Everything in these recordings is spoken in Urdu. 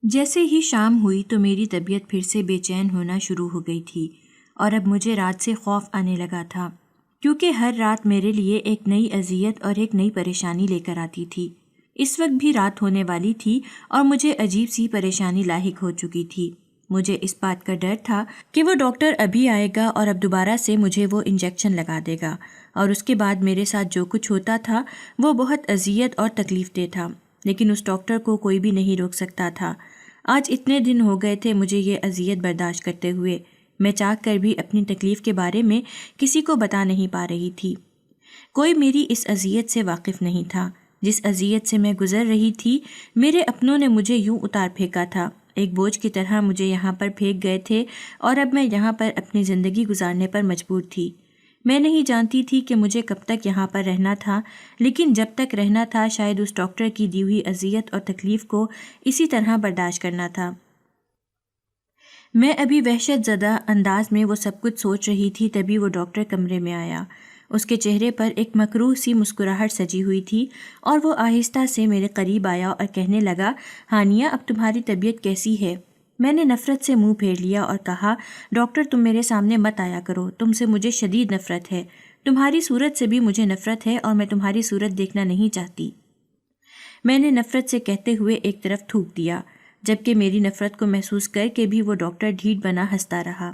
جیسے ہی شام ہوئی تو میری طبیعت پھر سے بے چین ہونا شروع ہو گئی تھی اور اب مجھے رات سے خوف آنے لگا تھا، کیونکہ ہر رات میرے لیے ایک نئی اذیت اور ایک نئی پریشانی لے کر آتی تھی۔ اس وقت بھی رات ہونے والی تھی اور مجھے عجیب سی پریشانی لاحق ہو چکی تھی۔ مجھے اس بات کا ڈر تھا کہ وہ ڈاکٹر ابھی آئے گا اور اب دوبارہ سے مجھے وہ انجیکشن لگا دے گا، اور اس کے بعد میرے ساتھ جو کچھ ہوتا تھا وہ بہت اذیت اور تکلیف دہ تھا، لیکن اس ڈاکٹر کو کوئی بھی نہیں روک سکتا تھا۔ آج اتنے دن ہو گئے تھے مجھے یہ اذیت برداشت کرتے ہوئے، میں چاہ کر بھی اپنی تکلیف کے بارے میں کسی کو بتا نہیں پا رہی تھی۔ کوئی میری اس اذیت سے واقف نہیں تھا۔ جس اذیت سے میں گزر رہی تھی، میرے اپنوں نے مجھے یوں اتار پھینکا تھا، ایک بوجھ کی طرح مجھے یہاں پر پھینک گئے تھے، اور اب میں یہاں پر اپنی زندگی گزارنے پر مجبور تھی۔ میں نہیں جانتی تھی کہ مجھے کب تک یہاں پر رہنا تھا، لیکن جب تک رہنا تھا شاید اس ڈاکٹر کی دی ہوئی اذیت اور تکلیف کو اسی طرح برداشت کرنا تھا۔ میں ابھی وحشت زدہ انداز میں وہ سب کچھ سوچ رہی تھی، تبھی وہ ڈاکٹر کمرے میں آیا۔ اس کے چہرے پر ایک مکروہ سی مسکراہٹ سجی ہوئی تھی، اور وہ آہستہ سے میرے قریب آیا اور کہنے لگا، ہانیہ، اب تمہاری طبیعت کیسی ہے؟ میں نے نفرت سے منہ پھیر لیا اور کہا، ڈاکٹر تم میرے سامنے مت آیا کرو، تم سے مجھے شدید نفرت ہے، تمہاری صورت سے بھی مجھے نفرت ہے اور میں تمہاری صورت دیکھنا نہیں چاہتی۔ میں نے نفرت سے کہتے ہوئے ایک طرف تھوک دیا، جبکہ میری نفرت کو محسوس کر کے بھی وہ ڈاکٹر ڈھیٹ بنا ہنستا رہا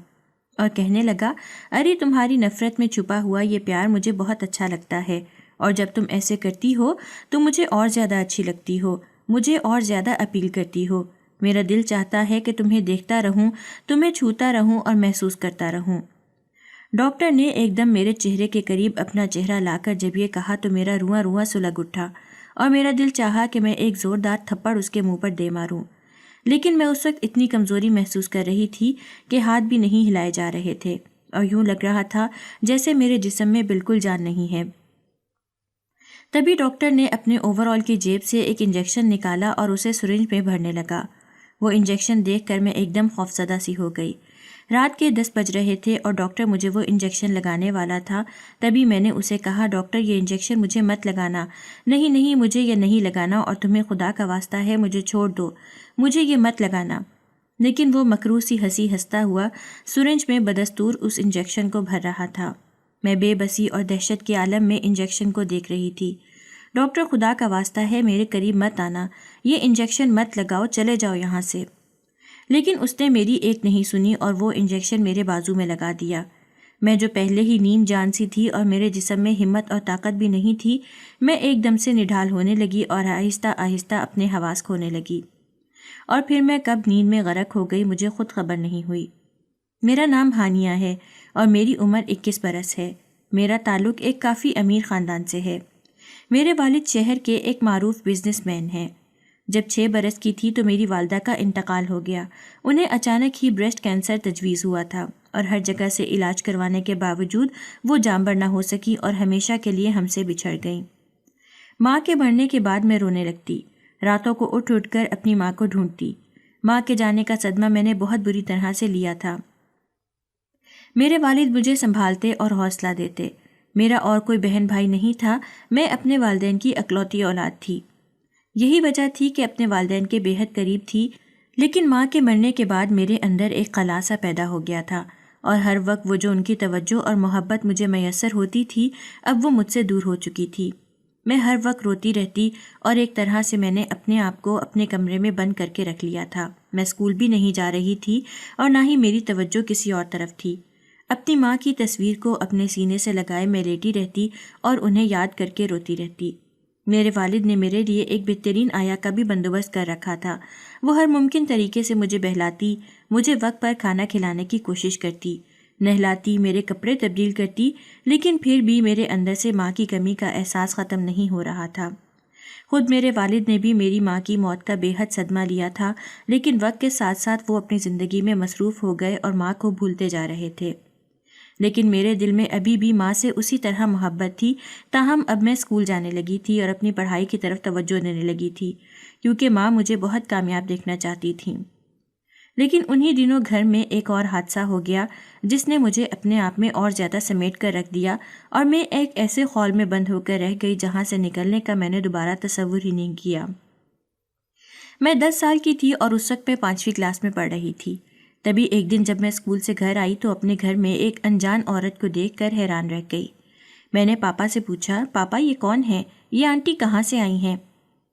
اور کہنے لگا، ارے تمہاری نفرت میں چھپا ہوا یہ پیار مجھے بہت اچھا لگتا ہے، اور جب تم ایسے کرتی ہو تو مجھے اور زیادہ اچھی لگتی ہو، مجھے اور زیادہ اپیل کرتی ہو۔ میرا دل چاہتا ہے کہ تمہیں دیکھتا رہوں، تمہیں چھوتا رہوں اور محسوس کرتا رہوں۔ ڈاکٹر نے ایک دم میرے چہرے کے قریب اپنا چہرہ لا کر جب یہ کہا تو میرا رواں رواں سلگ اٹھا، اور میرا دل چاہا کہ میں ایک زوردار تھپڑ اس کے منہ پر دے ماروں، لیکن میں اس وقت اتنی کمزوری محسوس کر رہی تھی کہ ہاتھ بھی نہیں ہلائے جا رہے تھے، اور یوں لگ رہا تھا جیسے میرے جسم میں بالکل جان نہیں ہے۔ تبھی ڈاکٹر نے اپنے اوور آل کی جیب سے ایک انجیکشن نکالا اور اسے سرنج میں بھرنے لگا۔ وہ انجیکشن دیکھ کر میں ایک دم خوفزدہ سی ہو گئی۔ رات کے 10 بج رہے تھے اور ڈاکٹر مجھے وہ انجیکشن لگانے والا تھا، تبھی میں نے اسے کہا، ڈاکٹر یہ انجیکشن مجھے مت لگانا، نہیں نہیں مجھے یہ نہیں لگانا، اور تمہیں خدا کا واسطہ ہے مجھے چھوڑ دو، مجھے یہ مت لگانا۔ لیکن وہ مکروہ سی ہنسی ہنستا ہوا سرنج میں بدستور اس انجیکشن کو بھر رہا تھا۔ میں بے بسی اور دہشت کے عالم میں انجیکشن کو دیکھ رہی تھی۔ ڈاکٹر خدا کا واسطہ ہے میرے قریب مت آنا، یہ انجیکشن مت لگاؤ، چلے جاؤ یہاں سے۔ لیکن اس نے میری ایک نہیں سنی اور وہ انجیکشن میرے بازو میں لگا دیا۔ میں جو پہلے ہی نیم جان سی تھی اور میرے جسم میں ہمت اور طاقت بھی نہیں تھی، میں ایک دم سے نڈھال ہونے لگی اور آہستہ آہستہ اپنے حواس کھونے لگی، اور پھر میں کب نیند میں غرق ہو گئی مجھے خود خبر نہیں ہوئی۔ میرا نام ہانیہ ہے اور میری عمر 21 برس ہے۔ میرا تعلق ایک کافی امیر خاندان سے ہے۔ میرے والد شہر کے ایک معروف بزنس مین ہیں۔ جب 6 برس کی تھی تو میری والدہ کا انتقال ہو گیا۔ انہیں اچانک ہی بریسٹ کینسر تجویز ہوا تھا، اور ہر جگہ سے علاج کروانے کے باوجود وہ جانبر نہ ہو سکی اور ہمیشہ کے لیے ہم سے بچھڑ گئیں۔ ماں کے مرنے کے بعد میں رونے لگتی، راتوں کو اٹھ اٹھ کر اپنی ماں کو ڈھونڈتی۔ ماں کے جانے کا صدمہ میں نے بہت بری طرح سے لیا تھا۔ میرے والد مجھے سنبھالتے اور حوصلہ دیتے۔ میرا اور کوئی بہن بھائی نہیں تھا، میں اپنے والدین کی اکلوتی اولاد تھی۔ یہی وجہ تھی کہ اپنے والدین کے بے حد قریب تھی، لیکن ماں کے مرنے کے بعد میرے اندر ایک خلا سا پیدا ہو گیا تھا، اور ہر وقت وہ جو ان کی توجہ اور محبت مجھے میسر ہوتی تھی اب وہ مجھ سے دور ہو چکی تھی۔ میں ہر وقت روتی رہتی، اور ایک طرح سے میں نے اپنے آپ کو اپنے کمرے میں بند کر کے رکھ لیا تھا۔ میں اسکول بھی نہیں جا رہی تھی اور نہ ہی میری توجہ کسی اور طرف تھی۔ اپنی ماں کی تصویر کو اپنے سینے سے لگائے میں لیٹی رہتی اور انہیں یاد کر کے روتی رہتی۔ میرے والد نے میرے لیے ایک بہترین آیا کا بھی بندوبست کر رکھا تھا۔ وہ ہر ممکن طریقے سے مجھے بہلاتی، مجھے وقت پر کھانا کھلانے کی کوشش کرتی، نہلاتی، میرے کپڑے تبدیل کرتی، لیکن پھر بھی میرے اندر سے ماں کی کمی کا احساس ختم نہیں ہو رہا تھا۔ خود میرے والد نے بھی میری ماں کی موت کا بے حد صدمہ لیا تھا، لیکن وقت کے ساتھ ساتھ وہ اپنی زندگی میں مصروف ہو گئے اور ماں کو بھولتے جا رہے تھے۔ لیکن میرے دل میں ابھی بھی ماں سے اسی طرح محبت تھی، تاہم اب میں اسکول جانے لگی تھی اور اپنی پڑھائی کی طرف توجہ دینے لگی تھی، کیونکہ ماں مجھے بہت کامیاب دیکھنا چاہتی تھیں۔ لیکن انہی دنوں گھر میں ایک اور حادثہ ہو گیا جس نے مجھے اپنے آپ میں اور زیادہ سمیٹ کر رکھ دیا، اور میں ایک ایسے خول میں بند ہو کر رہ گئی جہاں سے نکلنے کا میں نے دوبارہ تصور ہی نہیں کیا۔ میں 10 سال کی تھی اور اس وقت میں 5ویں کلاس میں پڑھ رہی تھی۔ تبھی ایک دن جب میں اسکول سے گھر آئی تو اپنے گھر میں ایک انجان عورت کو دیکھ کر حیران رہ گئی۔ میں نے پاپا سے پوچھا، پاپا یہ کون ہے؟ یہ آنٹی کہاں سے آئی ہیں؟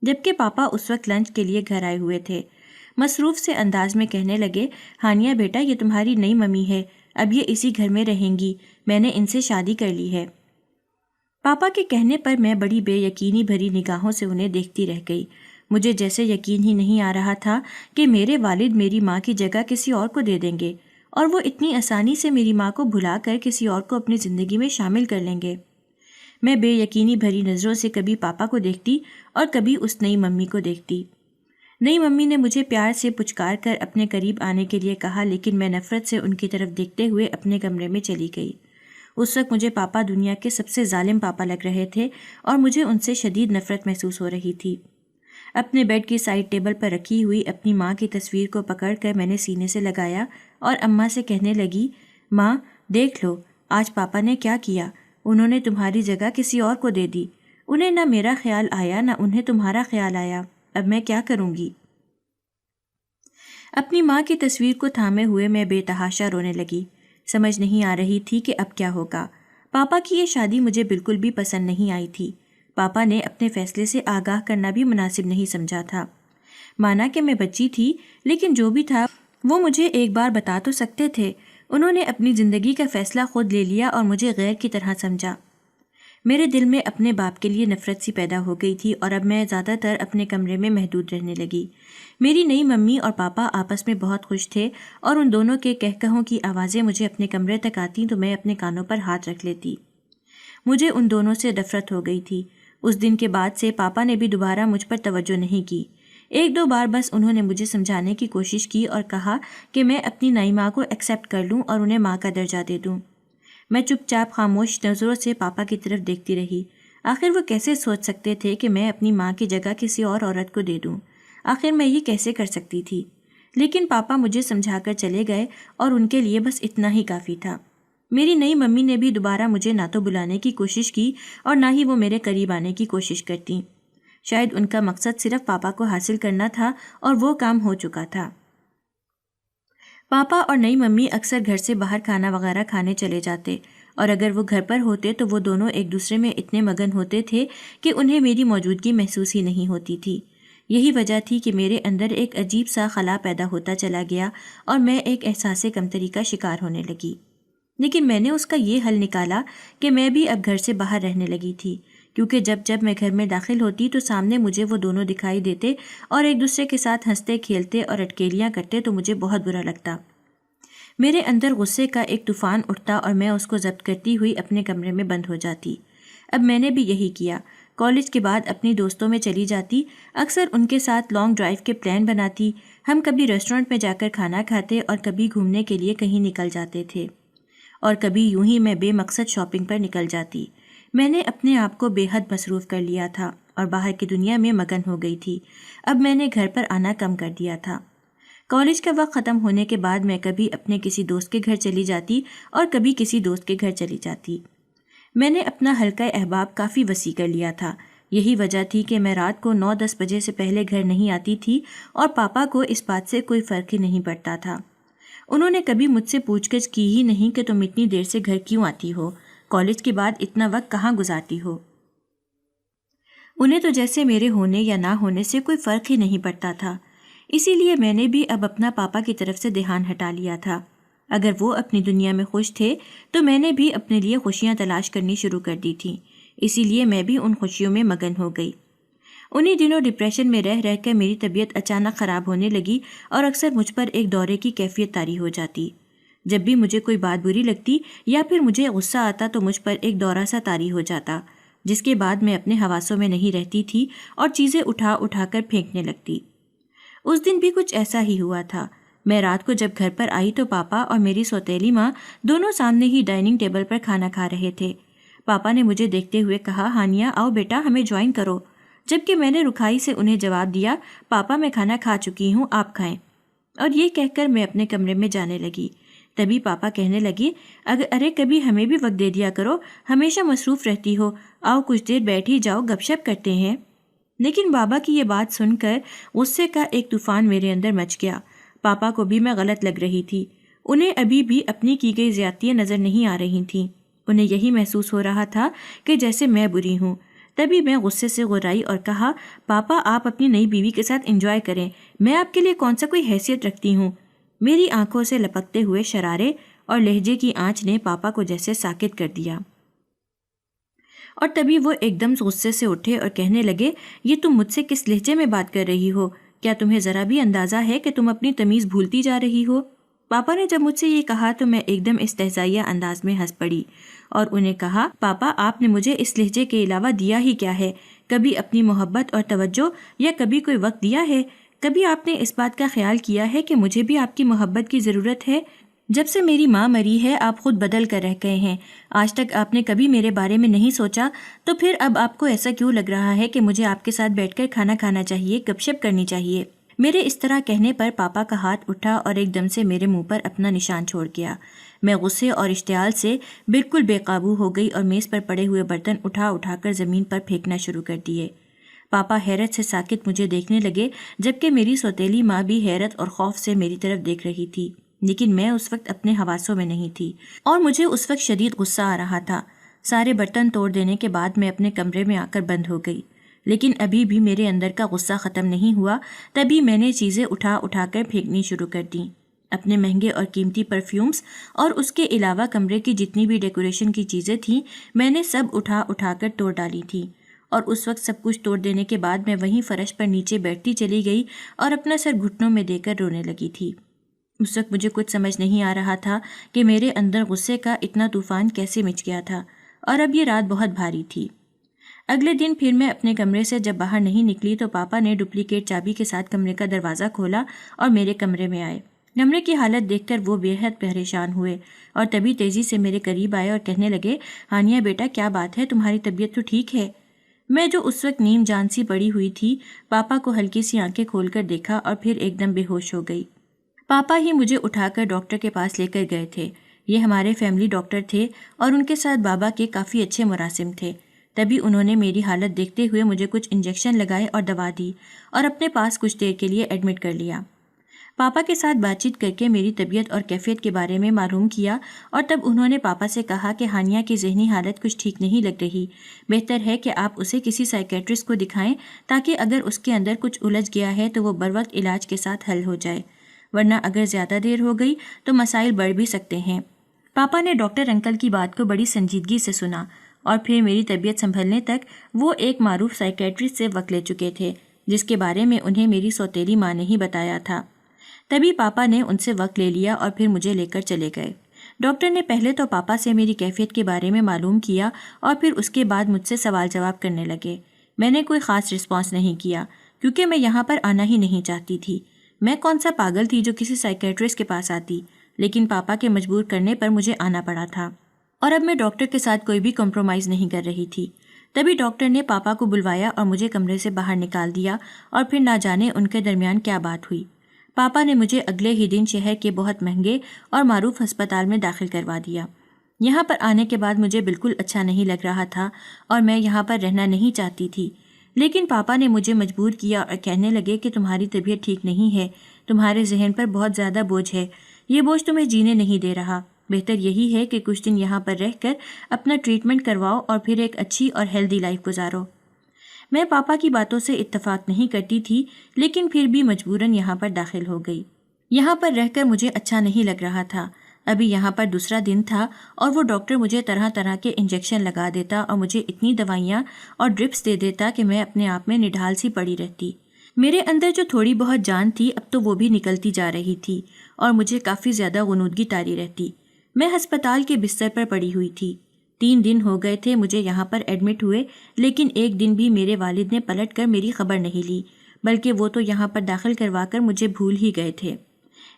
جبکہ پاپا اس وقت لنچ کے لیے گھر آئے ہوئے تھے۔ مصروف سے انداز میں کہنے لگے، ہانیہ بیٹا یہ تمہاری نئی ممی ہے، اب یہ اسی گھر میں رہیں گی، میں نے ان سے شادی کر لی ہے۔ پاپا کے کہنے پر میں بڑی بے یقینی بھری نگاہوں سے انہیں دیکھتی رہ گئی۔ مجھے جیسے یقین ہی نہیں آ رہا تھا کہ میرے والد میری ماں کی جگہ کسی اور کو دے دیں گے اور وہ اتنی آسانی سے میری ماں کو بھلا کر کسی اور کو اپنی زندگی میں شامل کر لیں گے۔ میں بے یقینی بھری نظروں سے کبھی پاپا کو دیکھتی اور کبھی اس نئی ممی کو دیکھتی۔ نئی ممی نے مجھے پیار سے پچکار کر اپنے قریب آنے کے لیے کہا، لیکن میں نفرت سے ان کی طرف دیکھتے ہوئے اپنے کمرے میں چلی گئی۔ اس وقت مجھے پاپا دنیا کے سب سے ظالم پاپا لگ رہے تھے اور مجھے ان سے شدید نفرت محسوس ہو رہی تھی۔ اپنے بیڈ کی سائڈ ٹیبل پر رکھی ہوئی اپنی ماں کی تصویر کو پکڑ کر میں نے سینے سے لگایا اور اماں سے کہنے لگی، ماں دیکھ لو آج پاپا نے کیا کیا، انہوں نے تمہاری جگہ کسی اور کو دے دی، انہیں نہ میرا خیال آیا نہ انہیں تمہارا خیال آیا، اب میں کیا کروں گی؟ اپنی ماں کی تصویر کو تھامے ہوئے میں بے تحاشا رونے لگی۔ سمجھ نہیں آ رہی تھی کہ اب کیا ہوگا۔ پاپا کی یہ شادی مجھے بالکل بھی پسند نہیں آئی تھی۔ پاپا نے اپنے فیصلے سے آگاہ کرنا بھی مناسب نہیں سمجھا تھا۔ مانا کہ میں بچی تھی، لیکن جو بھی تھا وہ مجھے ایک بار بتا تو سکتے تھے۔ انہوں نے اپنی زندگی کا فیصلہ خود لے لیا اور مجھے غیر کی طرح سمجھا۔ میرے دل میں اپنے باپ کے لیے نفرت سی پیدا ہو گئی تھی اور اب میں زیادہ تر اپنے کمرے میں محدود رہنے لگی۔ میری نئی ممی اور پاپا آپس میں بہت خوش تھے اور ان دونوں کے کہکہوں کی آوازیں مجھے اپنے کمرے تک آتیں تو میں اپنے کانوں پر ہاتھ رکھ لیتی۔ مجھے ان دونوں سے نفرت ہو گئی تھی۔ اس دن کے بعد سے پاپا نے بھی دوبارہ مجھ پر توجہ نہیں کی۔ ایک دو بار بس انہوں نے مجھے سمجھانے کی کوشش کی اور کہا کہ میں اپنی نئی ماں کو ایکسیپٹ کر لوں اور انہیں ماں کا درجہ دے دوں۔ میں چپ چاپ خاموش نظروں سے پاپا کی طرف دیکھتی رہی۔ آخر وہ کیسے سوچ سکتے تھے کہ میں اپنی ماں کی جگہ کسی اور عورت کو دے دوں؟ آخر میں یہ کیسے کر سکتی تھی؟ لیکن پاپا مجھے سمجھا کر چلے گئے اور ان کے لیے بس اتنا ہی کافی تھا۔ میری نئی ممی نے بھی دوبارہ مجھے نہ تو بلانے کی کوشش کی اور نہ ہی وہ میرے قریب آنے کی کوشش کرتی۔ شاید ان کا مقصد صرف پاپا کو حاصل کرنا تھا اور وہ کام ہو چکا تھا۔ پاپا اور نئی ممی اکثر گھر سے باہر کھانا وغیرہ کھانے چلے جاتے اور اگر وہ گھر پر ہوتے تو وہ دونوں ایک دوسرے میں اتنے مگن ہوتے تھے کہ انہیں میری موجودگی محسوس ہی نہیں ہوتی تھی۔ یہی وجہ تھی کہ میرے اندر ایک عجیب سا خلا پیدا ہوتا چلا گیا اور میں ایک احساس کمتری کا شکار ہونے لگی۔ لیکن میں نے اس کا یہ حل نکالا کہ میں بھی اب گھر سے باہر رہنے لگی تھی، کیونکہ جب میں گھر میں داخل ہوتی تو سامنے مجھے وہ دونوں دکھائی دیتے اور ایک دوسرے کے ساتھ ہنستے کھیلتے اور اٹکیلیاں کرتے تو مجھے بہت برا لگتا۔ میرے اندر غصے کا ایک طوفان اٹھتا اور میں اس کو ضبط کرتی ہوئی اپنے کمرے میں بند ہو جاتی۔ اب میں نے بھی یہی کیا۔ کالج کے بعد اپنی دوستوں میں چلی جاتی، اکثر ان کے ساتھ لانگ ڈرائیو کے پلان بناتی۔ ہم کبھی ریسٹورنٹ میں جا کر کھانا کھاتے اور کبھی گھومنے کے لیے کہیں نکل جاتے تھے اور کبھی یوں ہی میں بے مقصد شاپنگ پر نکل جاتی۔ میں نے اپنے آپ کو بے حد مصروف کر لیا تھا اور باہر کی دنیا میں مگن ہو گئی تھی۔ اب میں نے گھر پر آنا کم کر دیا تھا۔ کالج کا وقت ختم ہونے کے بعد میں کبھی اپنے کسی دوست کے گھر چلی جاتی اور کبھی کسی دوست کے گھر چلی جاتی۔ میں نے اپنا حلقہ احباب کافی وسیع کر لیا تھا۔ یہی وجہ تھی کہ میں رات کو 9-10 بجے سے پہلے گھر نہیں آتی تھی اور پاپا کو اس بات سے کوئی فرق ہی نہیں پڑتا تھا۔ انہوں نے کبھی مجھ سے پوچھ گچھ کی ہی نہیں کہ تم اتنی دیر سے گھر کیوں آتی ہو، کالج کے بعد اتنا وقت کہاں گزارتی ہو۔ انہیں تو جیسے میرے ہونے یا نہ ہونے سے کوئی فرق ہی نہیں پڑتا تھا۔ اسی لیے میں نے بھی اب اپنا پاپا کی طرف سے دھیان ہٹا لیا تھا۔ اگر وہ اپنی دنیا میں خوش تھے تو میں نے بھی اپنے لیے خوشیاں تلاش کرنی شروع کر دی تھیں، اسی لیے میں بھی ان خوشیوں میں مگن ہو گئی۔ انہی دنوں ڈپریشن میں رہ کر میری طبیعت اچانک خراب ہونے لگی اور اکثر مجھ پر ایک دورے کی کیفیت طاری ہو جاتی۔ جب بھی مجھے کوئی بات بری لگتی یا پھر مجھے غصہ آتا تو مجھ پر ایک دورہ سا طاری ہو جاتا، جس کے بعد میں اپنے حواسوں میں نہیں رہتی تھی اور چیزیں اٹھا کر پھینکنے لگتی۔ اس دن بھی کچھ ایسا ہی ہوا تھا۔ میں رات کو جب گھر پر آئی تو پاپا اور میری سوتیلی ماں دونوں سامنے ہی ڈائننگ ٹیبل پر کھانا کھا رہے تھے۔ پاپا نے مجھے دیکھتے ہوئے کہا، ہانیہ آؤ بیٹا ہمیں جوائن کرو، جبکہ میں نے رکھائی سے انہیں جواب دیا، پاپا میں کھانا کھا چکی ہوں، آپ کھائیں، اور یہ کہہ کر میں اپنے کمرے میں جانے لگی۔ تبھی پاپا کہنے لگے، ارے کبھی ہمیں بھی وقت دے دیا کرو، ہمیشہ مصروف رہتی ہو، آؤ کچھ دیر بیٹھ ہی جاؤ، گپ شپ کرتے ہیں۔ لیکن بابا کی یہ بات سن کر غصے کا ایک طوفان میرے اندر مچ گیا۔ پاپا کو بھی میں غلط لگ رہی تھی۔ انہیں ابھی بھی اپنی کی گئی زیادتیاں نظر نہیں آ رہی تھیں۔ انہیں یہی محسوس ہو رہا تھا کہ جیسے میں بری ہوں۔ تبھی میں غصے سے غرائی اور کہا، پاپا آپ اپنی نئی بیوی کے ساتھ انجوائے کریں، میں آپ کے لیے کون سا کوئی حیثیت رکھتی ہوں۔ میری آنکھوں سے لپکتے ہوئے شرارے اور لہجے کی آنچ نے پاپا کو جیسے ساکت کر دیا، اور تبھی وہ ایک دم غصے سے اٹھے اور کہنے لگے، یہ تم مجھ سے کس لہجے میں بات کر رہی ہو؟ کیا تمہیں ذرا بھی اندازہ ہے کہ تم اپنی تمیز بھولتی جا رہی ہو؟ پاپا نے جب مجھ سے یہ کہا تو میں ایک دم استہزائیہ انداز میں ہنس پڑی اور انہیں کہا، پاپا آپ نے مجھے اس لہجے کے علاوہ دیا ہی کیا ہے؟ کبھی اپنی محبت اور توجہ یا کبھی کوئی وقت دیا ہے؟ کبھی آپ نے اس بات کا خیال کیا ہے کہ مجھے بھی آپ کی محبت کی ضرورت ہے؟ جب سے میری ماں مری ہے آپ خود بدل کر رہ گئے ہیں۔ آج تک آپ نے کبھی میرے بارے میں نہیں سوچا، تو پھر اب آپ کو ایسا کیوں لگ رہا ہے کہ مجھے آپ کے ساتھ بیٹھ کر کھانا کھانا چاہیے، گپ شپ کرنی چاہیے؟ میرے اس طرح کہنے پر پاپا کا ہاتھ اٹھا اور ایک دم سے میرے منہ پر اپنا نشان چھوڑ گیا۔ میں غصے اور اشتعال سے بالکل بے قابو ہو گئی اور میز پر پڑے ہوئے برتن اٹھا اٹھا کر زمین پر پھینکنا شروع کر دیے۔ پاپا حیرت سے ساکت مجھے دیکھنے لگے، جبکہ میری سوتیلی ماں بھی حیرت اور خوف سے میری طرف دیکھ رہی تھی، لیکن میں اس وقت اپنے حواسوں میں نہیں تھی اور مجھے اس وقت شدید غصہ آ رہا تھا۔ سارے برتن توڑ دینے کے بعد میں اپنے کمرے میں آ کر بند ہو گئی، لیکن ابھی بھی میرے اندر کا غصہ ختم نہیں ہوا۔ تبھی میں نے چیزیں اٹھا اٹھا کر پھینکنی شروع کر دیں، اپنے مہنگے اور قیمتی پرفیومز، اور اس کے علاوہ کمرے کی جتنی بھی ڈیکوریشن کی چیزیں تھیں میں نے سب اٹھا اٹھا کر توڑ ڈالی تھیں۔ اور اس وقت سب کچھ توڑ دینے کے بعد میں وہیں فرش پر نیچے بیٹھتی چلی گئی اور اپنا سر گھٹنوں میں دے کر رونے لگی تھی۔ اس وقت مجھے کچھ سمجھ نہیں آ رہا تھا کہ میرے اندر غصے کا اتنا طوفان کیسے مچ گیا تھا، اور اب یہ رات بہت بھاری تھی۔ اگلے دن پھر میں اپنے کمرے سے جب باہر نہیں نکلی تو پاپا نے ڈپلیکیٹ چابی کے ساتھ کمرے کا دروازہ کھولا اور میرے کمرے میں آئے۔ کمرے کی حالت دیکھ کر وہ بے حد پریشان ہوئے اور تبھی تیزی سے میرے قریب آئے اور کہنے لگے، ہانیہ بیٹا کیا بات ہے، تمہاری طبیعت تو ٹھیک ہے؟ میں جو اس وقت نیم جان سی پڑی ہوئی تھی، پاپا کو ہلکی سی آنکھیں کھول کر دیکھا اور پھر ایک دم بے ہوش ہو گئی۔ پاپا ہی مجھے اٹھا کر ڈاکٹر کے پاس لے کر گئے تھے۔ یہ ہمارے فیملی ڈاکٹر تھے اور ان کے ساتھ بابا کے کافی اچھے مراسم تھے۔ تبھی انہوں نے میری حالت دیکھتے ہوئے مجھے کچھ انجیکشن لگائے اور دوا دی اور اپنے پاس کچھ دیر کے لیے ایڈمٹ کر لیا۔ پاپا کے ساتھ بات چیت کر کے میری طبیعت اور کیفیت کے بارے میں معلوم کیا، اور تب انہوں نے پاپا سے کہا کہ ہانیہ کی ذہنی حالت کچھ ٹھیک نہیں لگ رہی، بہتر ہے کہ آپ اسے کسی سائیکیٹرسٹ کو دکھائیں تاکہ اگر اس کے اندر کچھ الجھ گیا ہے تو وہ بروقت علاج کے ساتھ حل ہو جائے، ورنہ اگر زیادہ دیر ہو گئی تو مسائل بڑھ بھی سکتے ہیں۔ پاپا نے ڈاکٹر انکل کی بات کو بڑی سنجیدگی سے سنا اور پھر میری طبیعت سنبھلنے تک وہ ایک معروف سائیکیٹرسٹ سے وقت لے چکے تھے، جس کے بارے میں انہیں میری سوتیلی ماں نے ہی بتایا تھا۔ تبھی پاپا نے ان سے وقت لے لیا اور پھر مجھے لے کر چلے گئے۔ ڈاکٹر نے پہلے تو پاپا سے میری کیفیت کے بارے میں معلوم کیا اور پھر اس کے بعد مجھ سے سوال جواب کرنے لگے۔ میں نے کوئی خاص رسپانس نہیں کیا کیونکہ میں یہاں پر آنا ہی نہیں چاہتی تھی۔ میں کون سا پاگل تھی جو کسی سائیکیٹرسٹ کے پاس آتی، لیکن پاپا کے مجبور کرنے پر مجھے آنا پڑا تھا، اور اب میں ڈاکٹر کے ساتھ کوئی بھی کمپرومائز نہیں کر رہی تھی۔ تبھی ڈاکٹر نے پاپا کو بلوایا اور مجھے کمرے سے باہر نکال دیا، اور پھر نہ جانے ان کے درمیان کیا بات ہوئی۔ پاپا نے مجھے اگلے ہی دن شہر کے بہت مہنگے اور معروف ہسپتال میں داخل کروا دیا۔ یہاں پر آنے کے بعد مجھے بالکل اچھا نہیں لگ رہا تھا اور میں یہاں پر رہنا نہیں چاہتی تھی، لیکن پاپا نے مجھے مجبور کیا اور کہنے لگے کہ تمہاری طبیعت ٹھیک نہیں ہے، تمہارے ذہن پر بہت زیادہ بوجھ ہے، یہ بوجھ تمہیں جینے نہیں دے رہا، بہتر یہی ہے کہ کچھ دن یہاں پر رہ کر اپنا ٹریٹمنٹ کرواؤ اور پھر ایک اچھی اور ہیلدی لائف گزارو۔ میں پاپا کی باتوں سے اتفاق نہیں کرتی تھی، لیکن پھر بھی مجبوراً یہاں پر داخل ہو گئی۔ یہاں پر رہ کر مجھے اچھا نہیں لگ رہا تھا۔ ابھی یہاں پر دوسرا دن تھا اور وہ ڈاکٹر مجھے طرح طرح کے انجیکشن لگا دیتا اور مجھے اتنی دوائیاں اور ڈرپس دے دیتا کہ میں اپنے آپ میں نڈھال سی پڑی رہتی۔ میرے اندر جو تھوڑی بہت جان تھی اب تو وہ بھی نکلتی جا رہی تھی اور مجھے کافی زیادہ غنودگی طاری رہتی۔ میں ہسپتال کے بستر پر پڑی ہوئی تھی۔ 3 دن ہو گئے تھے مجھے یہاں پر ایڈمٹ ہوئے، لیکن ایک دن بھی میرے والد نے پلٹ کر میری خبر نہیں لی، بلکہ وہ تو یہاں پر داخل کروا کر مجھے بھول ہی گئے تھے۔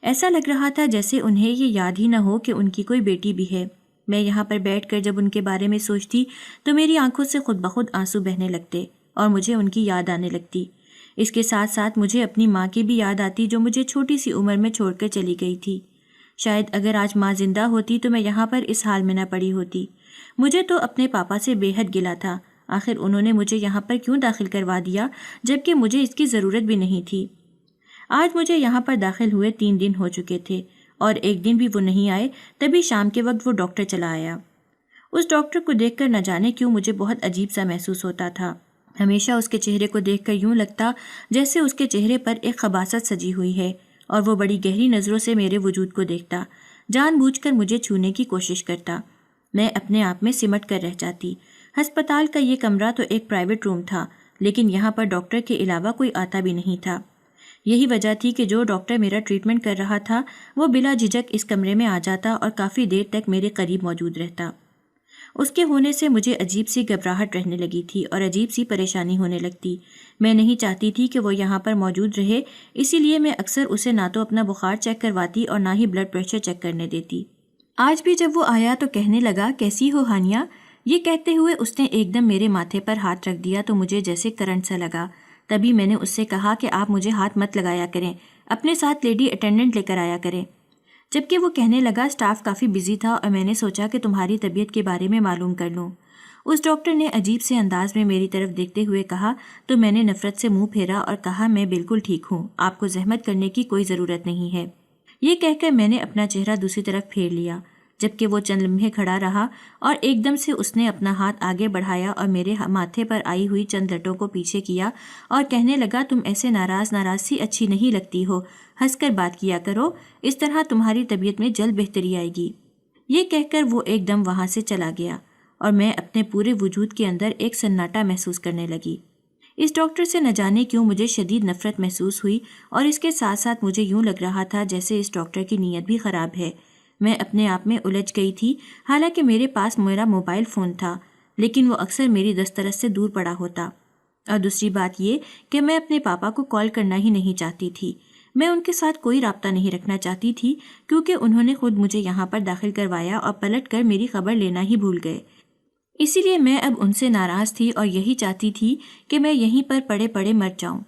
ایسا لگ رہا تھا جیسے انہیں یہ یاد ہی نہ ہو کہ ان کی کوئی بیٹی بھی ہے۔ میں یہاں پر بیٹھ کر جب ان کے بارے میں سوچتی تو میری آنکھوں سے خود بخود آنسو بہنے لگتے اور مجھے ان کی یاد آنے لگتی۔ اس کے ساتھ ساتھ مجھے اپنی ماں کی بھی یاد آتی جو مجھے چھوٹی سی عمر میں چھوڑ کر چلی گئی تھی۔ شاید اگر آج ماں زندہ ہوتی تو میں یہاں پر اس حال میں نہ پڑی ہوتی۔ مجھے تو اپنے پاپا سے بے حد گلہ تھا آخر انہوں نے مجھے یہاں پر کیوں داخل کروا دیا جبکہ مجھے اس کی ضرورت بھی نہیں تھی؟ آج مجھے یہاں پر داخل ہوئے 3 دن ہو چکے تھے اور ایک دن بھی وہ نہیں آئے، تبھی شام کے وقت وہ ڈاکٹر چلا آیا۔ اس ڈاکٹر کو دیکھ کر نہ جانے کیوں مجھے بہت عجیب سا محسوس ہوتا تھا۔ ہمیشہ اس کے چہرے کو دیکھ کر یوں لگتا جیسے اس کے چہرے پر ایک خباثت سجی ہوئی ہے، اور وہ بڑی گہری نظروں سے میرے وجود کو دیکھتا، جان بوجھ کر مجھے چھونے کی کوشش کرتا۔ میں اپنے آپ میں سمٹ کر رہ جاتی۔ ہسپتال کا یہ کمرہ تو ایک پرائیویٹ روم تھا، لیکن یہاں پر ڈاکٹر کے علاوہ کوئی آتا بھی نہیں تھا۔ یہی وجہ تھی کہ جو ڈاکٹر میرا ٹریٹمنٹ کر رہا تھا وہ بلا جھجک اس کمرے میں آ جاتا اور کافی دیر تک میرے قریب موجود رہتا۔ اس کے ہونے سے مجھے عجیب سی گھبراہٹ رہنے لگی تھی اور عجیب سی پریشانی ہونے لگتی۔ میں نہیں چاہتی تھی کہ وہ یہاں پر موجود رہے، اسی لیے میں اکثر اسے نہ تو اپنا بخار چیک کرواتی اور نہ ہی بلڈ پریشر چیک کرنے دیتی۔ آج بھی جب وہ آیا تو کہنے لگا، کیسی ہو ہانیہ؟ یہ کہتے ہوئے اس نے ایک دم میرے ماتھے پر ہاتھ رکھ دیا تو مجھے جیسے کرنٹ سا لگا۔ تبھی میں نے اس سے کہا کہ آپ مجھے ہاتھ مت لگایا کریں، اپنے ساتھ لیڈی اٹینڈنٹ لے کر آیا کریں۔ جبکہ وہ کہنے لگا، اسٹاف کافی بزی تھا اور میں نے سوچا کہ تمہاری طبیعت کے بارے میں معلوم کر لوں۔ اس ڈاکٹر نے عجیب سے انداز میں میری طرف دیکھتے ہوئے کہا تو میں نے نفرت سے منہ پھیرا اور کہا، میں بالکل ٹھیک ہوں، آپ کو زحمت کرنے کی کوئی ضرورت نہیں ہے۔ یہ کہہ کر میں نے اپنا چہرہ دوسری طرف پھیر لیا، جبکہ وہ چند لمحے کھڑا رہا اور ایک دم سے اس نے اپنا ہاتھ آگے بڑھایا اور میرے ماتھے پر آئی ہوئی چند لٹوں کو پیچھے کیا اور کہنے لگا، تم ایسے ناراض سی اچھی نہیں لگتی ہو، ہنس کر بات کیا کرو، اس طرح تمہاری طبیعت میں جلد بہتری آئے گی۔ یہ کہہ کر وہ ایک دم وہاں سے چلا گیا اور میں اپنے پورے وجود کے اندر ایک سناٹا محسوس کرنے لگی۔ اس ڈاکٹر سے نہ جانے کیوں مجھے شدید نفرت محسوس ہوئی اور اس کے ساتھ ساتھ مجھے یوں لگ رہا تھا جیسے اس ڈاکٹر کی نیت بھی خراب ہے۔ میں اپنے آپ میں الجھ گئی تھی، حالانکہ میرے پاس میرا موبائل فون تھا، لیکن وہ اکثر میری دسترس سے دور پڑا ہوتا۔ اور دوسری بات یہ کہ میں اپنے پاپا کو کال کرنا ہی نہیں چاہتی تھی۔ میں ان کے ساتھ کوئی رابطہ نہیں رکھنا چاہتی تھی کیونکہ انہوں نے خود مجھے یہاں پر داخل کروایا اور پلٹ کر میری خبر لینا ہی بھول گئے۔ اسی لیے میں اب ان سے ناراض تھی اور یہی چاہتی تھی کہ میں یہیں پر پڑے پڑے مر جاؤں۔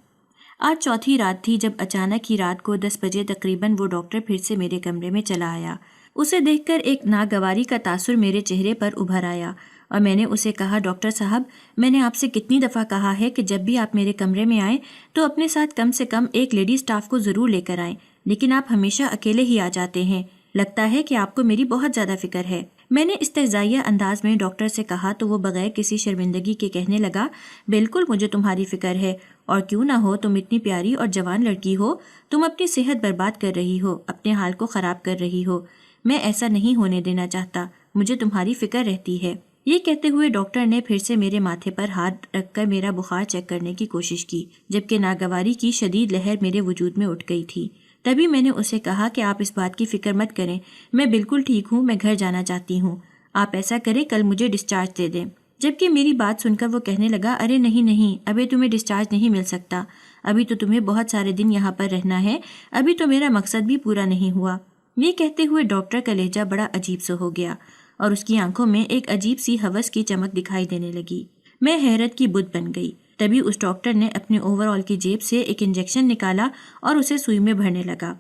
آج چوتھی رات تھی جب اچانک ہی رات کو 10 بجے تقریباً وہ ڈاکٹر پھر سے میرے کمرے میں چلا آیا۔ اسے دیکھ کر ایک ناگواری کا تاثر میرے چہرے پر ابھر آیا اور میں نے اسے کہا، ڈاکٹر صاحب، میں نے آپ سے کتنی دفعہ کہا ہے کہ جب بھی آپ میرے کمرے میں آئیں تو اپنے ساتھ کم سے کم ایک لیڈی سٹاف کو ضرور لے کر آئیں، لیکن آپ ہمیشہ اکیلے ہی آ جاتے ہیں۔ لگتا ہے کہ آپ کو میری بہت زیادہ فکر ہے۔ میں نے استہزائیہ انداز میں ڈاکٹر سے کہا تو وہ بغیر کسی شرمندگی کے کہنے لگا، بالکل مجھے تمہاری فکر ہے، اور کیوں نہ ہو، تم اتنی پیاری اور جوان لڑکی ہو، تم اپنی صحت برباد کر رہی ہو، اپنے حال کو خراب کر رہی ہو۔ میں ایسا نہیں ہونے دینا چاہتا، مجھے تمہاری فکر رہتی ہے۔ یہ کہتے ہوئے ڈاکٹر نے پھر سے میرے ماتھے پر ہاتھ رکھ کر میرا بخار چیک کرنے کی کوشش کی، جبکہ ناگواری کی شدید لہر میرے وجود میں اٹھ گئی تھی۔ تبھی میں نے اسے کہا کہ آپ اس بات کی فکر مت کریں، میں بالکل ٹھیک ہوں، میں گھر جانا چاہتی ہوں۔ آپ ایسا کریں، کل مجھے ڈسچارج دے دیں۔ جبکہ میری بات سن کر وہ کہنے لگا، ارے نہیں، ابھی تمہیں ڈسچارج نہیں مل سکتا، ابھی تو تمہیں بہت سارے دن یہاں پر رہنا ہے، ابھی تو میرا مقصد بھی پورا نہیں ہوا۔ یہ کہتے ہوئے ڈاکٹر کا لہجہ بڑا عجیب سا ہو گیا اور اس کی آنکھوں میں ایک عجیب سی ہوس کی چمک دکھائی دینے لگی۔ میں حیرت کی بت بن گئی۔ تبھی اس ڈاکٹر نے اپنے اوور آل کی جیب سے ایک انجیکشن نکالا اور اسے سوئی میں بھرنے لگا۔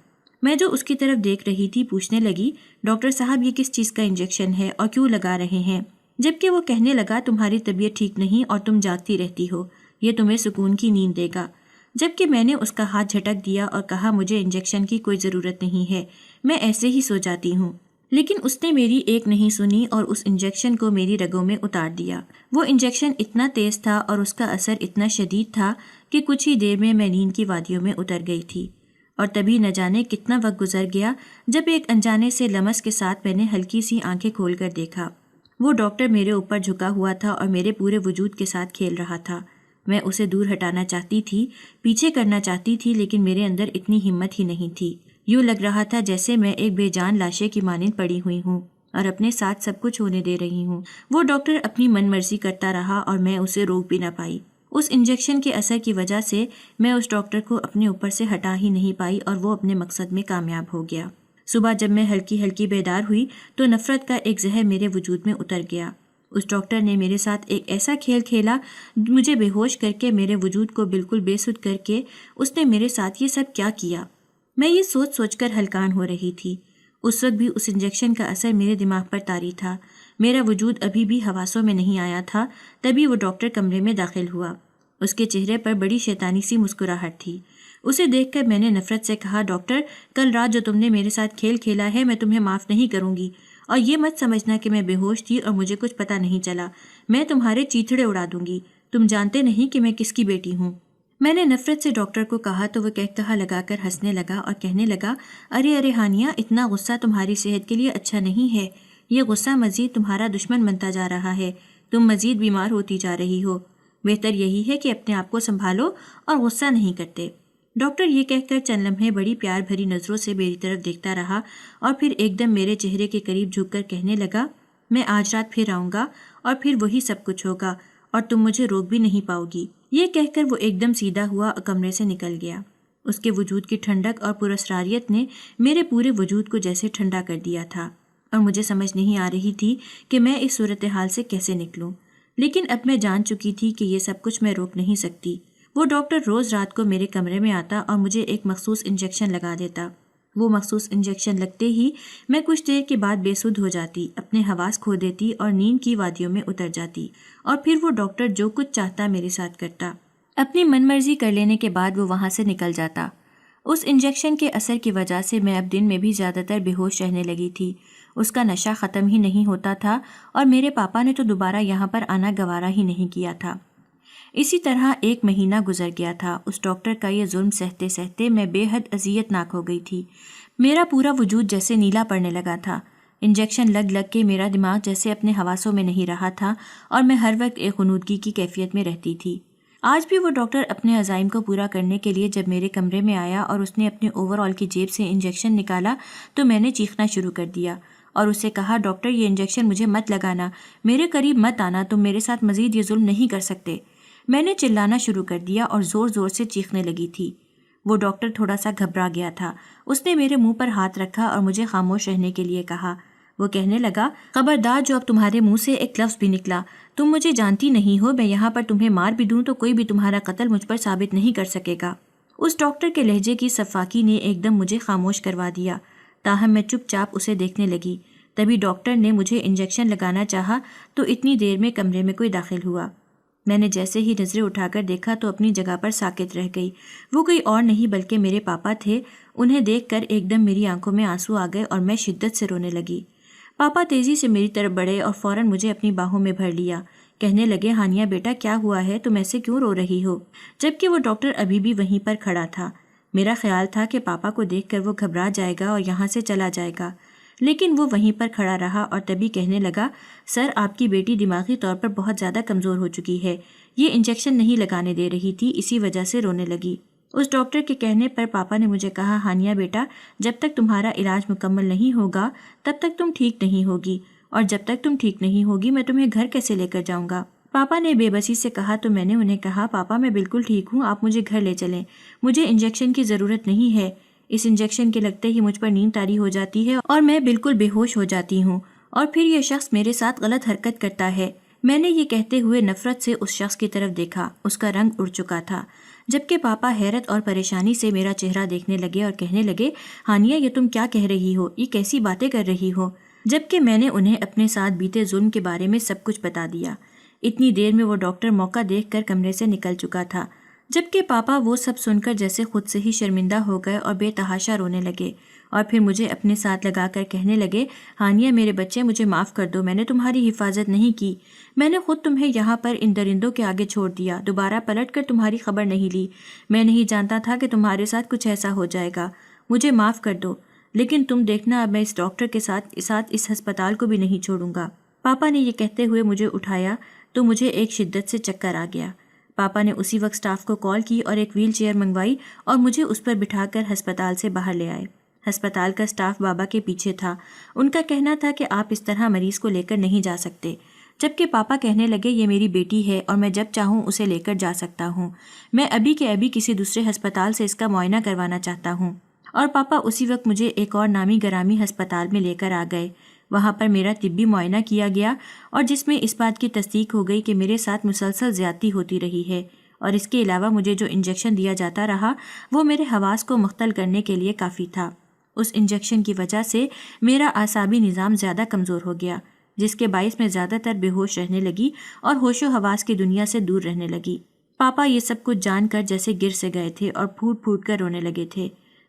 میں جو اس کی طرف دیکھ رہی تھی پوچھنے لگی، ڈاکٹر صاحب، یہ کس چیز کا انجیکشن ہے اور کیوں لگا رہے ہیں؟ جبکہ وہ کہنے لگا، تمہاری طبیعت ٹھیک نہیں اور تم جاگتی رہتی ہو، یہ تمہیں سکون کی نیند دے گا۔ جبکہ میں نے اس کا ہاتھ جھٹک دیا اور کہا، مجھے انجیکشن کی کوئی ضرورت نہیں ہے، میں ایسے ہی سو جاتی ہوں۔ لیکن اس نے میری ایک نہیں سنی اور اس انجیکشن کو میری رگوں میں اتار دیا۔ وہ انجیکشن اتنا تیز تھا اور اس کا اثر اتنا شدید تھا کہ کچھ ہی دیر میں نیند کی وادیوں میں اتر گئی تھی۔ اور تبھی نہ جانے کتنا وقت گزر گیا جب ایک انجانے سے لمس کے ساتھ میں نے ہلکی سی آنکھیں کھول کر دیکھا۔ وہ ڈاکٹر میرے اوپر جھکا ہوا تھا اور میرے پورے وجود کے ساتھ کھیل رہا تھا۔ میں اسے دور ہٹانا چاہتی تھی، پیچھے کرنا چاہتی تھی، لیکن میرے اندر اتنی ہمت ہی نہیں تھی۔ یوں لگ رہا تھا جیسے میں ایک بے جان لاشے کی مانند پڑی ہوئی ہوں اور اپنے ساتھ سب کچھ ہونے دے رہی ہوں۔ وہ ڈاکٹر اپنی من مرضی کرتا رہا اور میں اسے روک بھی نہ پائی۔ اس انجیکشن کے اثر کی وجہ سے میں اس ڈاکٹر کو اپنے اوپر سے ہٹا ہی نہیں پائی اور وہ اپنے مقصد میں کامیاب ہو گیا۔ صبح جب میں ہلکی ہلکی بیدار ہوئی تو نفرت کا ایک زہر میرے وجود میں اتر گیا۔ اس ڈاکٹر نے میرے ساتھ ایک ایسا کھیل کھیلا، مجھے بے ہوش کر کے، میرے وجود کو بالکل بے سدھ کر کے اس نے میرے ساتھ یہ سب کیا کیا۔ میں یہ سوچ سوچ کر ہلکان ہو رہی تھی۔ اس وقت بھی اس انجیکشن کا اثر میرے دماغ پر طاری تھا۔ میرا وجود ابھی بھی حواسوں میں نہیں آیا تھا، تبھی وہ ڈاکٹر کمرے میں داخل ہوا۔ اس کے چہرے پر بڑی شیطانی سی مسکراہٹ تھی۔ اسے دیکھ کر میں نے نفرت سے کہا، ڈاکٹر، کل رات جو تم نے میرے ساتھ کھیل کھیلا ہے میں تمہیں معاف نہیں کروں گی، اور یہ مت سمجھنا کہ میں بے ہوش تھی اور مجھے کچھ پتہ نہیں چلا۔ میں تمہارے چیتھڑے اڑا دوں گی، تم جانتے نہیں کہ میں کس کی بیٹی ہوں۔ میں نے نفرت سے ڈاکٹر کو کہا تو وہ کہکہا لگا کر ہنسنے لگا اور کہنے لگا، ارے ہانیہ، اتنا غصہ تمہاری صحت کے لیے اچھا نہیں ہے، یہ غصہ مزید تمہارا دشمن بنتا جا رہا ہے، تم مزید بیمار ہوتی جا رہی ہو، بہتر یہی ہے کہ اپنے آپ کو سنبھالو اور غصہ نہیں کرتے۔ ڈاکٹر یہ کہہ کر چند لمحے بڑی پیار بھری نظروں سے میری طرف دیکھتا رہا اور پھر ایک دم میرے چہرے کے قریب جھک کر کہنے لگا، میں آج رات پھر آؤں گا اور پھر وہی سب کچھ ہوگا اور تم مجھے روک بھی نہیں پاؤ گی۔ یہ کہہ کر وہ ایک دم سیدھا ہوا اور کمرے سے نکل گیا۔ اس کے وجود کی ٹھنڈک اور پراسراریت نے میرے پورے وجود کو جیسے ٹھنڈا کر دیا تھا، اور مجھے سمجھ نہیں آ رہی تھی کہ میں اس صورتحال سے کیسے نکلوں، لیکن اب میں جان چکی تھی کہ یہ سب کچھ میں روک نہیں سکتی۔ وہ ڈاکٹر روز رات کو میرے کمرے میں آتا اور مجھے ایک مخصوص انجیکشن لگا دیتا۔ وہ مخصوص انجیکشن لگتے ہی میں کچھ دیر کے بعد بے سدھ ہو جاتی، اپنے حواس کھو دیتی اور نیند کی وادیوں میں اتر جاتی، اور پھر وہ ڈاکٹر جو کچھ چاہتا میرے ساتھ کرتا۔ اپنی من مرضی کر لینے کے بعد وہ وہاں سے نکل جاتا۔ اس انجیکشن کے اثر کی وجہ سے میں اب دن میں بھی زیادہ تر بے ہوش رہنے لگی تھی۔ اس کا نشہ ختم ہی نہیں ہوتا تھا اور میرے پاپا نے تو دوبارہ یہاں پر آنا گوارا ہی نہیں کیا تھا۔ اسی طرح 1 مہینہ گزر گیا تھا۔ اس ڈاکٹر کا یہ ظلم سہتے سہتے میں بے حد اذیت ناک ہو گئی تھی۔ میرا پورا وجود جیسے نیلا پڑنے لگا تھا۔ انجیکشن لگ لگ کے میرا دماغ جیسے اپنے حواسوں میں نہیں رہا تھا اور میں ہر وقت ایک غنودگی کی کیفیت میں رہتی تھی۔ آج بھی وہ ڈاکٹر اپنے عزائم کو پورا کرنے کے لیے جب میرے کمرے میں آیا اور اس نے اپنے اوور آل کی جیب سے انجیکشن نکالا تو میں نے چیخنا شروع کر دیا اور اسے کہا، ڈاکٹر، یہ انجیکشن مجھے مت لگانا، میرے قریب مت آنا، تم میرے ساتھ مزید یہ ظلم نہیں کر سکتے۔ میں نے چلانا شروع کر دیا اور زور زور سے چیخنے لگی تھی۔ وہ ڈاکٹر تھوڑا سا گھبرا گیا تھا۔ اس نے میرے منہ پر ہاتھ رکھا اور مجھے خاموش رہنے کے لیے کہا۔ وہ کہنے لگا، خبردار، جو اب تمہارے منہ سے ایک لفظ بھی نکلا، تم مجھے جانتی نہیں ہو، میں یہاں پر تمہیں مار بھی دوں تو کوئی بھی تمہارا قتل مجھ پر ثابت نہیں کر سکے گا۔ اس ڈاکٹر کے لہجے کی سفاکی نے ایک دم مجھے خاموش کروا دیا، تاہم میں چپ چاپ اسے دیکھنے لگی۔ تبھی ڈاکٹر نے مجھے انجیکشن لگانا چاہا تو اتنی دیر میں کمرے میں کوئی داخل ہوا۔ میں نے جیسے ہی نظریں اٹھا کر دیکھا تو اپنی جگہ پر ساکت رہ گئی۔ وہ کوئی اور نہیں بلکہ میرے پاپا تھے۔ انہیں دیکھ کر ایک دم میری آنکھوں میں آنسو آ گئے اور میں شدت سے رونے لگی۔ پاپا تیزی سے میری طرف بڑھے اور فوراً مجھے اپنی باہوں میں بھر لیا۔ کہنے لگے، ہانیہ بیٹا، کیا ہوا ہے؟ تم ایسے کیوں رو رہی ہو؟ جبکہ وہ ڈاکٹر ابھی بھی وہیں پر کھڑا تھا۔ میرا خیال تھا کہ پاپا کو دیکھ کر وہ گھبرا جائے گا اور یہاں سے چلا جائے گا، لیکن وہ وہیں پر کھڑا رہا اور تبھی کہنے لگا، سر، آپ کی بیٹی دماغی طور پر بہت زیادہ کمزور ہو چکی ہے، یہ انجیکشن نہیں لگانے دے رہی تھی، اسی وجہ سے رونے لگی۔ اس ڈاکٹر کے کہنے پر پاپا نے مجھے کہا، ہانیہ بیٹا، جب تک تمہارا علاج مکمل نہیں ہوگا تب تک تم ٹھیک نہیں ہوگی، اور جب تک تم ٹھیک نہیں ہوگی میں تمہیں گھر کیسے لے کر جاؤں گا؟ پاپا نے بے بسی سے کہا تو میں نے انہیں کہا، پاپا میں بالکل ٹھیک ہوں، آپ مجھے گھر لے چلیں، مجھے انجیکشن کی ضرورت نہیں ہے۔ اس انجیکشن کے لگتے ہی مجھ پر نیند طاری ہو جاتی ہے اور میں بالکل بے ہوش ہو جاتی ہوں، اور پھر یہ شخص میرے ساتھ غلط حرکت کرتا ہے۔ میں نے یہ کہتے ہوئے نفرت سے اس شخص کی طرف دیکھا۔ اس کا رنگ اڑ چکا تھا، جبکہ پاپا حیرت اور پریشانی سے میرا چہرہ دیکھنے لگے اور کہنے لگے، ہانیہ، یہ تم کیا کہہ رہی ہو؟ یہ کیسی باتیں کر رہی ہو؟ جبکہ میں نے انہیں اپنے ساتھ بیتے ظلم کے بارے میں سب کچھ بتا دیا۔ اتنی دیر میں وہ ڈاکٹر موقع دیکھ کر کمرے سے نکل چکا تھا، جبکہ پاپا وہ سب سن کر جیسے خود سے ہی شرمندہ ہو گئے اور بے تحاشا رونے لگے، اور پھر مجھے اپنے ساتھ لگا کر کہنے لگے، ہانیہ میرے بچے، مجھے معاف کر دو، میں نے تمہاری حفاظت نہیں کی، میں نے خود تمہیں یہاں پر ان درندوں کے آگے چھوڑ دیا، دوبارہ پلٹ کر تمہاری خبر نہیں لی، میں نہیں جانتا تھا کہ تمہارے ساتھ کچھ ایسا ہو جائے گا، مجھے معاف کر دو، لیکن تم دیکھنا اب میں اس ڈاکٹر کے ساتھ اس ہسپتال کو بھی نہیں چھوڑوں گا۔ پاپا نے یہ کہتے ہوئے مجھے اٹھایا تو مجھے ایک شدت سے چکر آ گیا۔ پاپا نے اسی وقت سٹاف کو کال کی اور ایک ویل چیئر منگوائی اور مجھے اس پر بٹھا کر ہسپتال سے باہر لے آئے۔ ہسپتال کا سٹاف بابا کے پیچھے تھا۔ ان کا کہنا تھا کہ آپ اس طرح مریض کو لے کر نہیں جا سکتے، جبکہ پاپا کہنے لگے، یہ میری بیٹی ہے اور میں جب چاہوں اسے لے کر جا سکتا ہوں، میں ابھی کے ابھی کسی دوسرے ہسپتال سے اس کا معائنہ کروانا چاہتا ہوں۔ اور پاپا اسی وقت مجھے ایک اور نامی گرامی ہسپتال میں لے کر آ گئے۔ وہاں پر میرا طبی معائنہ کیا گیا اور جس میں اس بات کی تصدیق ہو گئی کہ میرے ساتھ مسلسل زیادتی ہوتی رہی ہے، اور اس کے علاوہ مجھے جو انجیکشن دیا جاتا رہا وہ میرے حواس کو مختل کرنے کے لیے کافی تھا۔ اس انجیکشن کی وجہ سے میرا اعصابی نظام زیادہ کمزور ہو گیا، جس کے باعث میں زیادہ تر بے ہوش رہنے لگی اور ہوش و حواس کی دنیا سے دور رہنے لگی۔ پاپا یہ سب کچھ جان کر جیسے گر سے گئے تھے اور پھوٹ پھوٹ کر رونے لگے تھے۔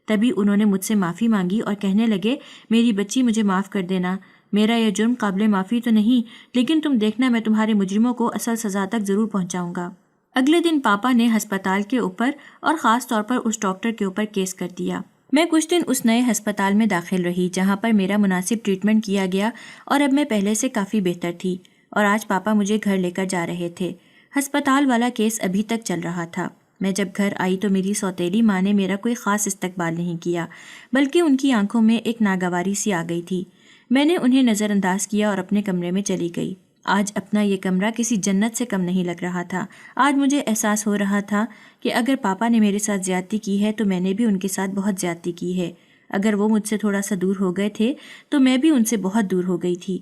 تبھی انہوں نے مجھ سے معافی مانگی اور کہنے لگے، میری بچی مجھے معاف کر دینا، میرا یہ جرم قابل معافی تو نہیں، لیکن تم دیکھنا میں تمہارے مجرموں کو اصل سزا تک ضرور پہنچاؤں گا۔ اگلے دن پاپا نے ہسپتال کے اوپر اور خاص طور پر اس ڈاکٹر کے اوپر کیس کر دیا۔ میں کچھ دن اس نئے ہسپتال میں داخل رہی جہاں پر میرا مناسب ٹریٹمنٹ کیا گیا اور اب میں پہلے سے کافی بہتر تھی، اور آج پاپا مجھے گھر لے کر جا رہے تھے۔ ہسپتال والا کیس ابھی تک چل رہا تھا۔ میں جب گھر آئی تو میری سوتیلی ماں نے میرا کوئی خاص استقبال نہیں کیا، بلکہ ان کی آنکھوں میں ایک ناگواری سی آ گئی تھی۔ میں نے انہیں نظر انداز کیا اور اپنے کمرے میں چلی گئی۔ آج اپنا یہ کمرہ کسی جنت سے کم نہیں لگ رہا تھا۔ آج مجھے احساس ہو رہا تھا کہ اگر پاپا نے میرے ساتھ زیادتی کی ہے تو میں نے بھی ان کے ساتھ بہت زیادتی کی ہے۔ اگر وہ مجھ سے تھوڑا سا دور ہو گئے تھے تو میں بھی ان سے بہت دور ہو گئی تھی۔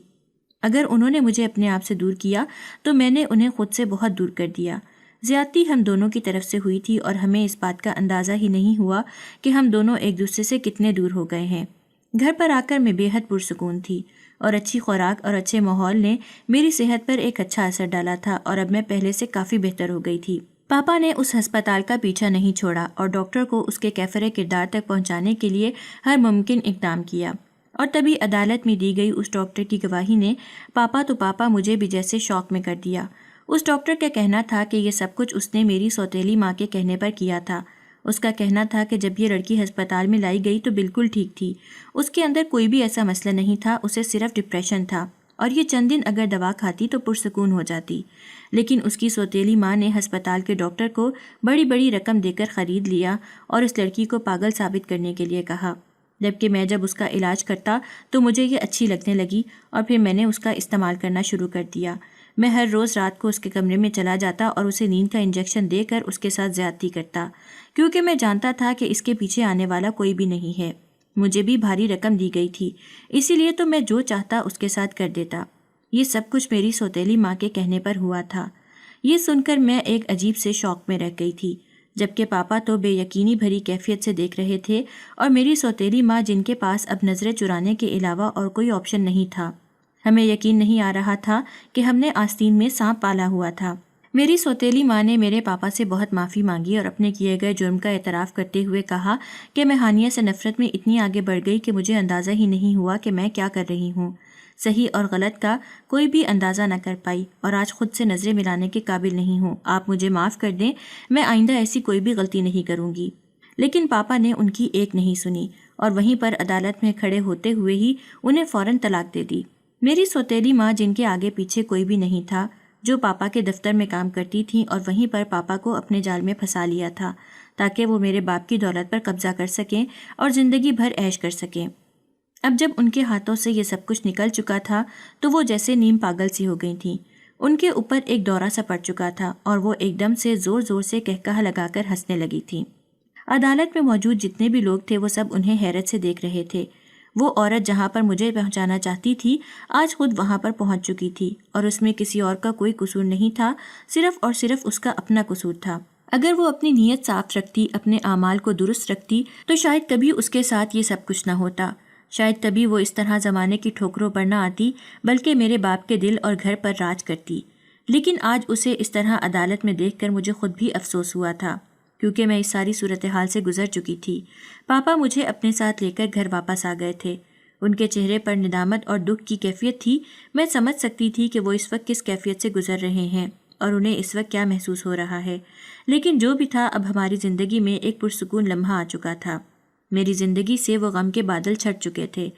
اگر انہوں نے مجھے اپنے آپ سے دور کیا تو میں نے انہیں خود سے بہت دور کر دیا۔ زیادتی ہم دونوں کی طرف سے ہوئی تھی اور ہمیں اس بات کا اندازہ ہی نہیں ہوا کہ ہم دونوں ایک دوسرے سے کتنے دور ہو گئے ہیں۔ گھر پر آ کر میں بے حد پرسکون تھی اور اچھی خوراک اور اچھے ماحول نے میری صحت پر ایک اچھا اثر ڈالا تھا، اور اب میں پہلے سے کافی بہتر ہو گئی تھی۔ پاپا نے اس ہسپتال کا پیچھا نہیں چھوڑا اور ڈاکٹر کو اس کے کیفر کردار تک پہنچانے کے لیے ہر ممکن اقدام کیا، اور تبھی عدالت میں دی گئی اس ڈاکٹر کی گواہی نے پاپا مجھے بھی جیسے شوق میں کر دیا۔ اس ڈاکٹر کا کہنا تھا کہ یہ سب کچھ اس نے میری سوتیلی ماں کے کہنے پر کیا تھا۔ اس کا کہنا تھا کہ جب یہ لڑکی ہسپتال میں لائی گئی تو بالکل ٹھیک تھی، اس کے اندر کوئی بھی ایسا مسئلہ نہیں تھا، اسے صرف ڈپریشن تھا، اور یہ چند دن اگر دوا کھاتی تو پرسکون ہو جاتی۔ لیکن اس کی سوتیلی ماں نے ہسپتال کے ڈاکٹر کو بڑی بڑی رقم دے کر خرید لیا اور اس لڑکی کو پاگل ثابت کرنے کے لیے کہا، جبکہ میں جب اس کا علاج کرتا تو مجھے یہ اچھی لگنے لگی اور پھر میں نے اس کا استعمال کرنا شروع کر دیا۔ میں ہر روز رات کو اس کے کمرے میں چلا جاتا اور اسے نیند کا انجیکشن دے کر اس کے ساتھ زیادتی کرتا، کیونکہ میں جانتا تھا کہ اس کے پیچھے آنے والا کوئی بھی نہیں ہے۔ مجھے بھی بھاری رقم دی گئی تھی، اسی لیے تو میں جو چاہتا اس کے ساتھ کر دیتا۔ یہ سب کچھ میری سوتیلی ماں کے کہنے پر ہوا تھا۔ یہ سن کر میں ایک عجیب سے شوق میں رہ گئی تھی، جبکہ پاپا تو بے یقینی بھری کیفیت سے دیکھ رہے تھے، اور میری سوتیلی ماں جن کے پاس اب نظریں چرانے کے علاوہ اور کوئی آپشن نہیں تھا۔ ہمیں یقین نہیں آ رہا تھا کہ ہم نے آستین میں سانپ پالا ہوا تھا۔ میری سوتیلی ماں نے میرے پاپا سے بہت معافی مانگی اور اپنے کیے گئے جرم کا اعتراف کرتے ہوئے کہا کہ میں ہانیہ سے نفرت میں اتنی آگے بڑھ گئی کہ مجھے اندازہ ہی نہیں ہوا کہ میں کیا کر رہی ہوں۔ صحیح اور غلط کا کوئی بھی اندازہ نہ کر پائی اور آج خود سے نظریں ملانے کے قابل نہیں ہوں۔ آپ مجھے معاف کر دیں، میں آئندہ ایسی کوئی بھی غلطی نہیں کروں گی۔ لیکن پاپا نے ان کی ایک نہیں سنی اور وہیں پر عدالت میں کھڑے ہوتے ہوئے ہی انہیں فوراً طلاق دے دی۔ میری سوتیلی ماں جن کے آگے پیچھے کوئی بھی نہیں تھا، جو پاپا کے دفتر میں کام کرتی تھیں اور وہیں پر پاپا کو اپنے جال میں پھنسا لیا تھا تاکہ وہ میرے باپ کی دولت پر قبضہ کر سکیں اور زندگی بھر عیش کر سکیں۔ اب جب ان کے ہاتھوں سے یہ سب کچھ نکل چکا تھا تو وہ جیسے نیم پاگل سی ہو گئی تھیں۔ ان کے اوپر ایک دورہ سا پڑ چکا تھا اور وہ ایک دم سے زور زور سے کہکہا لگا کر ہنسنے لگی تھیں۔ عدالت میں موجود جتنے بھی لوگ تھے وہ سب انہیں حیرت سے دیکھ رہے تھے۔ وہ عورت جہاں پر مجھے پہنچانا چاہتی تھی آج خود وہاں پر پہنچ چکی تھی، اور اس میں کسی اور کا کوئی قصور نہیں تھا، صرف اور صرف اس کا اپنا قصور تھا۔ اگر وہ اپنی نیت صاف رکھتی، اپنے اعمال کو درست رکھتی تو شاید کبھی اس کے ساتھ یہ سب کچھ نہ ہوتا، شاید کبھی وہ اس طرح زمانے کی ٹھوکروں پر نہ آتی بلکہ میرے باپ کے دل اور گھر پر راج کرتی۔ لیکن آج اسے اس طرح عدالت میں دیکھ کر مجھے خود بھی افسوس ہوا تھا، کیونکہ میں اس ساری صورتحال سے گزر چکی تھی۔ پاپا مجھے اپنے ساتھ لے کر گھر واپس آ گئے تھے۔ ان کے چہرے پر ندامت اور دکھ کی کیفیت تھی۔ میں سمجھ سکتی تھی کہ وہ اس وقت کس کیفیت سے گزر رہے ہیں اور انہیں اس وقت کیا محسوس ہو رہا ہے، لیکن جو بھی تھا اب ہماری زندگی میں ایک پرسکون لمحہ آ چکا تھا۔ میری زندگی سے وہ غم کے بادل چھٹ چکے تھے،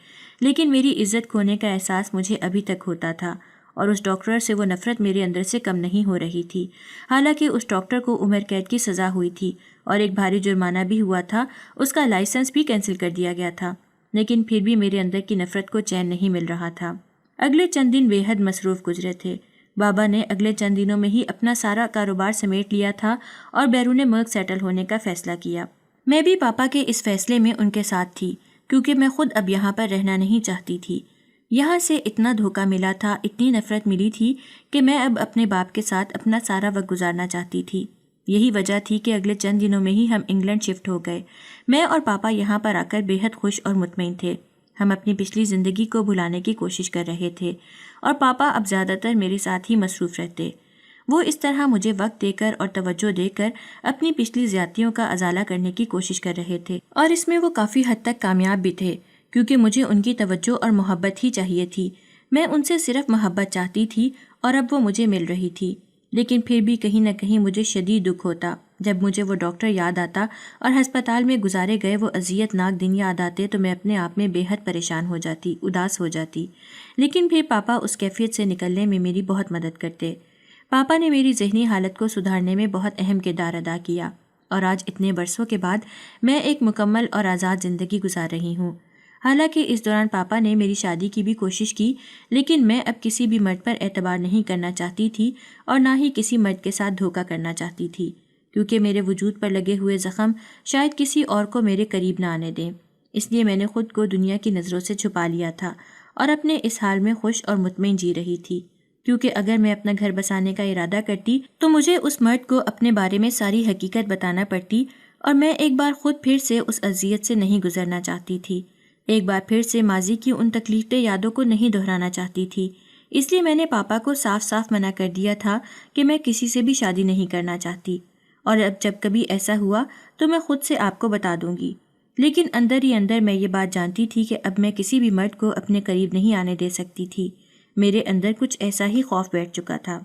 لیکن میری عزت کھونے کا احساس مجھے ابھی تک ہوتا تھا، اور اس ڈاکٹر سے وہ نفرت میرے اندر سے کم نہیں ہو رہی تھی۔ حالانکہ اس ڈاکٹر کو عمر قید کی سزا ہوئی تھی اور ایک بھاری جرمانہ بھی ہوا تھا، اس کا لائسنس بھی کینسل کر دیا گیا تھا، لیکن پھر بھی میرے اندر کی نفرت کو چین نہیں مل رہا تھا۔ اگلے چند دن بے حد مصروف گزرے تھے۔ بابا نے اگلے چند دنوں میں ہی اپنا سارا کاروبار سمیٹ لیا تھا اور بیرون ملک سیٹل ہونے کا فیصلہ کیا۔ میں بھی پاپا کے اس فیصلے میں ان کے ساتھ تھی، کیونکہ میں خود اب یہاں پر رہنا نہیں چاہتی تھی۔ یہاں سے اتنا دھوکہ ملا تھا، اتنی نفرت ملی تھی کہ میں اب اپنے باپ کے ساتھ اپنا سارا وقت گزارنا چاہتی تھی۔ یہی وجہ تھی کہ اگلے چند دنوں میں ہی ہم انگلینڈ شفٹ ہو گئے۔ میں اور پاپا یہاں پر آ کر بے حد خوش اور مطمئن تھے۔ ہم اپنی پچھلی زندگی کو بھلانے کی کوشش کر رہے تھے اور پاپا اب زیادہ تر میرے ساتھ ہی مصروف رہتے۔ وہ اس طرح مجھے وقت دے کر اور توجہ دے کر اپنی پچھلی زیادتیوں کا ازالہ کرنے کی کوشش کر رہے تھے، اور اس میں وہ کافی حد تک کامیاب بھی تھے، کیونکہ مجھے ان کی توجہ اور محبت ہی چاہیے تھی۔ میں ان سے صرف محبت چاہتی تھی اور اب وہ مجھے مل رہی تھی، لیکن پھر بھی کہیں نہ کہیں مجھے شدید دکھ ہوتا جب مجھے وہ ڈاکٹر یاد آتا اور ہسپتال میں گزارے گئے وہ اذیت ناک دن یاد آتے تو میں اپنے آپ میں بے حد پریشان ہو جاتی، اداس ہو جاتی۔ لیکن پھر پاپا اس کیفیت سے نکلنے میں میری بہت مدد کرتے۔ پاپا نے میری ذہنی حالت کو سدھارنے میں بہت اہم کردار ادا کیا، اور آج اتنے برسوں کے بعد میں ایک مکمل اور آزاد زندگی گزار رہی ہوں۔ حالانکہ اس دوران پاپا نے میری شادی کی بھی کوشش کی، لیکن میں اب کسی بھی مرد پر اعتبار نہیں کرنا چاہتی تھی اور نہ ہی کسی مرد کے ساتھ دھوکہ کرنا چاہتی تھی، کیونکہ میرے وجود پر لگے ہوئے زخم شاید کسی اور کو میرے قریب نہ آنے دیں۔ اس لیے میں نے خود کو دنیا کی نظروں سے چھپا لیا تھا اور اپنے اس حال میں خوش اور مطمئن جی رہی تھی، کیونکہ اگر میں اپنا گھر بسانے کا ارادہ کرتی تو مجھے اس مرد کو اپنے بارے میں ساری حقیقت بتانا پڑتی، اور میں ایک بار خود پھر سے اس اذیت سے نہیں گزرنا چاہتی تھی، ایک بار پھر سے ماضی کی ان تکلیف دہ یادوں کو نہیں دہرانا چاہتی تھی۔ اس لیے میں نے پاپا کو صاف صاف منع کر دیا تھا کہ میں کسی سے بھی شادی نہیں کرنا چاہتی، اور اب جب کبھی ایسا ہوا تو میں خود سے آپ کو بتا دوں گی۔ لیکن اندر ہی اندر میں یہ بات جانتی تھی کہ اب میں کسی بھی مرد کو اپنے قریب نہیں آنے دے سکتی تھی۔ میرے اندر کچھ ایسا ہی خوف بیٹھ چکا تھا۔